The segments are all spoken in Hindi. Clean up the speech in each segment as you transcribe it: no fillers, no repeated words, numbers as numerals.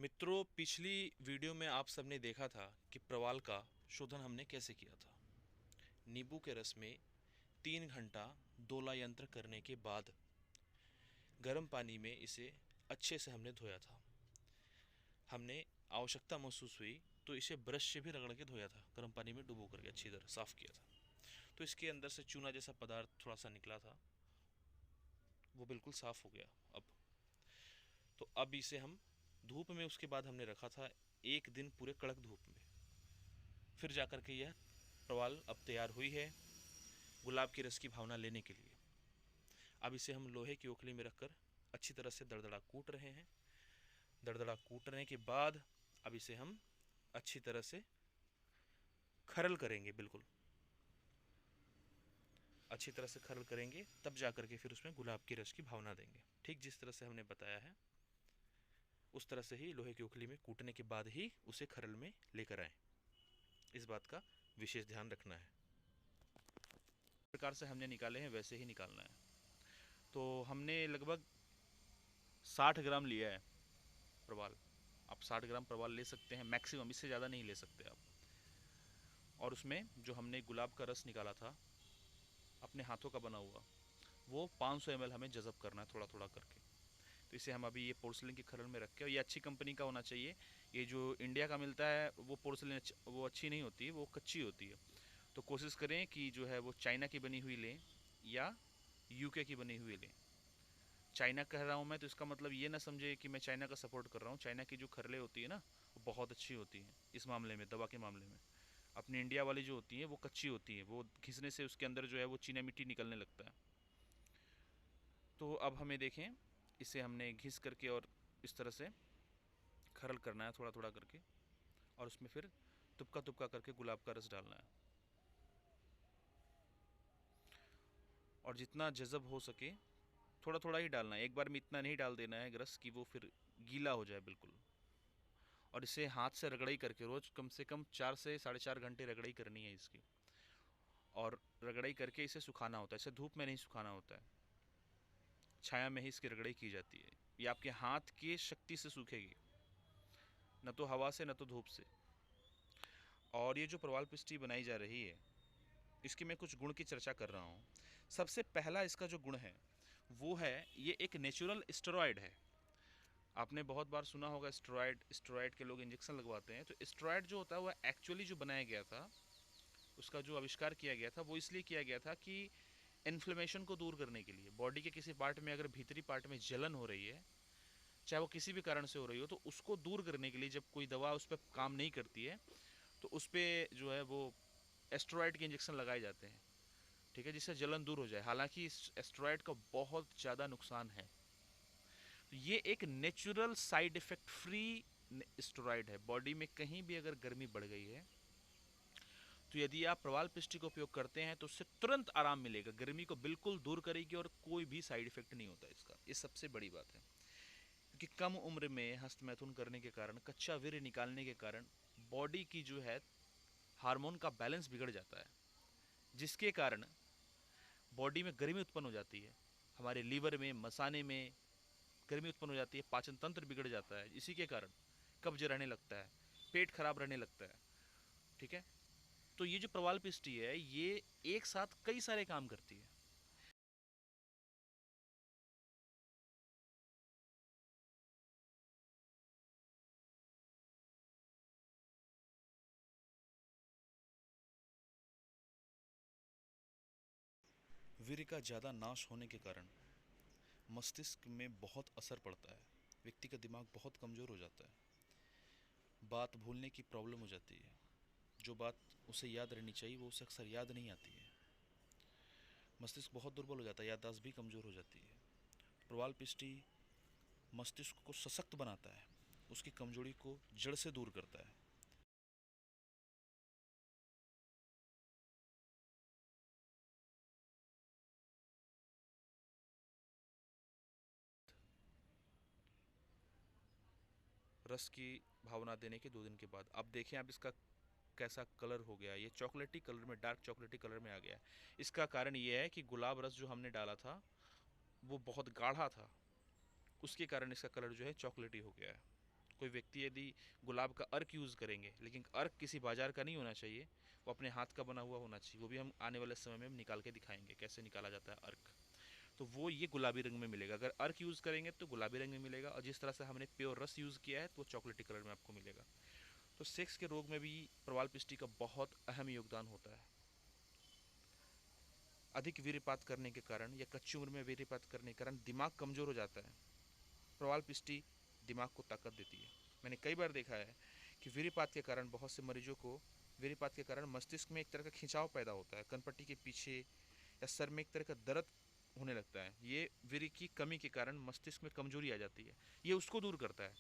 मित्रों, पिछली वीडियो में आप सबने देखा था कि प्रवाल का शोधन हमने कैसे किया था। नींबू के रस में 3 घंटा दोला यंत्र करने के बाद गर्म पानी में इसे अच्छे से हमने धोया था। हमने आवश्यकता महसूस हुई तो इसे ब्रश से भी रगड़ के धोया था, गर्म पानी में डुबो करके अच्छी तरह साफ़ किया था। तो इसके अंदर से चूना जैसा पदार्थ थोड़ा सा निकला था, वो बिल्कुल साफ़ हो गया। अब इसे हम धूप में, उसके बाद हमने रखा था 1 दिन पूरे कड़क धूप में। फिर जाकर के यह प्रवाल अब तैयार हुई है गुलाब की रस की भावना लेने के लिए। अब इसे हम लोहे की ओखली में रखकर अच्छी तरह से दरदरा कूट रहे हैं। दरदरा कूटने के बाद अब इसे हम अच्छी तरह से खरल करेंगे, बिल्कुल अच्छी तरह से खरल करेंगे, तब जाकर के फिर उसमें गुलाब की रस की भावना देंगे। ठीक जिस तरह से हमने बताया है उस तरह से ही लोहे की ओखली में कूटने के बाद ही उसे खरल में लेकर आएं। इस बात का विशेष ध्यान रखना है। प्रकार से हमने निकाले हैं वैसे ही निकालना है। तो हमने लगभग 60 ग्राम लिया है प्रवाल। आप 60 ग्राम प्रवाल ले सकते हैं मैक्सिमम, इससे ज़्यादा नहीं ले सकते आप। और उसमें जो हमने गुलाब का रस निकाला था अपने हाथों का बना हुआ, वो 500 ml हमें जज़ब करना है थोड़ा थोड़ा करके। तो इसे हम अभी ये पोर्सलिन की खरल में रख के, और ये अच्छी कंपनी का होना चाहिए। ये जो इंडिया का मिलता है वो पोर्सलिन वो अच्छी नहीं होती है, वो कच्ची होती है। तो कोशिश करें कि जो है वो चाइना की बनी हुई लें या यूके की बनी हुई लें। चाइना कह रहा हूँ मैं तो इसका मतलब ये ना समझे कि मैं चाइना का सपोर्ट कर रहा हूँ। चाइना की जो खरलें होती है ना, वो बहुत अच्छी होती हैं इस मामले में, दवा के मामले में। अपनी इंडिया वाली जो होती हैं वो कच्ची होती हैं, वो घिसने से उसके अंदर जो है वो चीना मिट्टी निकलने लगता है। तो अब हमें देखें, इसे हमने घिस करके और इस तरह से खरल करना है थोड़ा थोड़ा करके, और उसमें फिर तुपका तुपका करके गुलाब का रस डालना है। और जितना जज़ब हो सके थोड़ा थोड़ा ही डालना है, एक बार में इतना नहीं डाल देना है रस कि वो फिर गीला हो जाए बिल्कुल। और इसे हाथ से रगड़ाई करके रोज़ कम से कम 4 से 4.5 घंटे रगड़ाई करनी है इसकी। और रगड़ाई करके इसे सुखाना होता है, इसे धूप में नहीं सुखाना होता है, छाया में ही इसकी रगड़ाई की जाती है। ये आपके हाथ की शक्ति से सूखेगी, न तो हवा से न तो धूप से। और ये जो प्रवाल पिष्टी बनाई जा रही है, इसकी मैं कुछ गुण की चर्चा कर रहा हूँ। सबसे पहला इसका जो गुण है वो है, ये एक नेचुरल स्टेरॉयड है। आपने बहुत बार सुना होगा स्टेरॉयड, स्टेरॉयड के लोग इंजेक्शन लगवाते हैं। तो स्टेरॉयड जो होता है वो एक्चुअली जो बनाया गया था, उसका जो आविष्कार किया गया था वो इसलिए किया गया था कि इन्फ्लेमेशन को दूर करने के लिए। बॉडी के किसी पार्ट में अगर भीतरी पार्ट में जलन हो रही है, चाहे वो किसी भी कारण से हो रही हो, तो उसको दूर करने के लिए जब कोई दवा उस पर काम नहीं करती है तो उस पर जो है वो एस्टेरॉयड के इंजेक्शन लगाए जाते हैं, ठीक है, जिससे जलन दूर हो जाए। हालांकि इस एस्टेरॉयड का बहुत ज़्यादा नुकसान है। तो ये एक natural side effect free steroid है। बॉडी में कहीं भी अगर गर्मी बढ़ गई है तो यदि आप प्रवाल पिष्टी का उपयोग करते हैं तो उससे तुरंत आराम मिलेगा, गर्मी को बिल्कुल दूर करेगी और कोई भी साइड इफेक्ट नहीं होता इसका। ये सबसे बड़ी बात है। क्योंकि कम उम्र में हस्तमैथुन करने के कारण, कच्चा वीर्य निकालने के कारण बॉडी की जो है हार्मोन का बैलेंस बिगड़ जाता है, जिसके कारण बॉडी में गर्मी उत्पन्न हो जाती है। हमारे लीवर में, मसाने में गर्मी उत्पन्न हो जाती है, पाचन तंत्र बिगड़ जाता है, इसी के कारण कब्ज रहने लगता है, पेट खराब रहने लगता है, ठीक है। तो ये जो प्रवाल पिष्टी है ये एक साथ कई सारे काम करती है। वीर्य का ज़्यादा नाश होने के कारण मस्तिष्क में बहुत असर पड़ता है, व्यक्ति का दिमाग बहुत कमज़ोर हो जाता है, बात भूलने की प्रॉब्लम हो जाती है। जो बात उसे याद रहनी चाहिए वो उसे अक्सर याद नहीं आती है। मस्तिष्क बहुत दुर्बल हो जाता है, याददाश्त भी कमज़ोर हो जाती है। प्रवाल पिष्टी मस्तिष्क को सशक्त बनाता है, उसकी कमजोरी को जड़ से दूर करता है। रस की भावना देने के 2 दिन के बाद अब देखें आप इसका कैसा कलर हो गया। ये चॉकलेटी कलर में, डार्क चॉकलेटी कलर में आ गया है। इसका कारण ये है कि गुलाब रस जो हमने डाला था वो बहुत गाढ़ा था, उसके कारण इसका कलर जो है चॉकलेटी हो गया है। कोई व्यक्ति यदि गुलाब का अर्क यूज़ करेंगे, लेकिन अर्क किसी बाजार का नहीं होना चाहिए, वो अपने हाथ का बना हुआ होना चाहिए। वो भी हम आने वाले समय में हम निकाल के दिखाएंगे कैसे निकाला जाता है अर्क। तो वो ये गुलाबी रंग में मिलेगा। अगर अर्क यूज़ करेंगे तो गुलाबी रंग में मिलेगा, और जिस तरह से हमने प्योर रस यूज़ किया है तो वो चॉकलेटी कलर में आपको मिलेगा। तो सेक्स के रोग में भी प्रवाल पिष्टी का बहुत अहम योगदान होता है। अधिक वीर्यपात करने के कारण या कच्ची उम्र में वीर्यपात करने के कारण दिमाग कमज़ोर हो जाता है। प्रवाल पिष्टी दिमाग को ताकत देती है। मैंने कई बार देखा है कि वीर्यपात के कारण बहुत से मरीजों को वीर्यपात के कारण मस्तिष्क में एक तरह का खिंचाव पैदा होता है, कनपट्टी के पीछे या सर में एक तरह का दर्द होने लगता है। ये वीर्य की कमी के कारण मस्तिष्क में कमजोरी आ जाती है, ये उसको दूर करता है।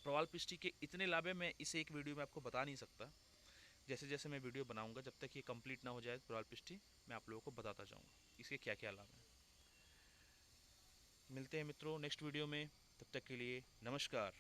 प्रवाल पिष्टी के इतने लाभ है, मैं इसे एक वीडियो में आपको बता नहीं सकता। जैसे जैसे मैं वीडियो बनाऊंगा, जब तक ये कंप्लीट ना हो जाए प्रवाल पिष्टी, मैं आप लोगों को बताता जाऊंगा इसके क्या क्या लाभ हैं। मिलते हैं मित्रों नेक्स्ट वीडियो में, तब तक के लिए नमस्कार।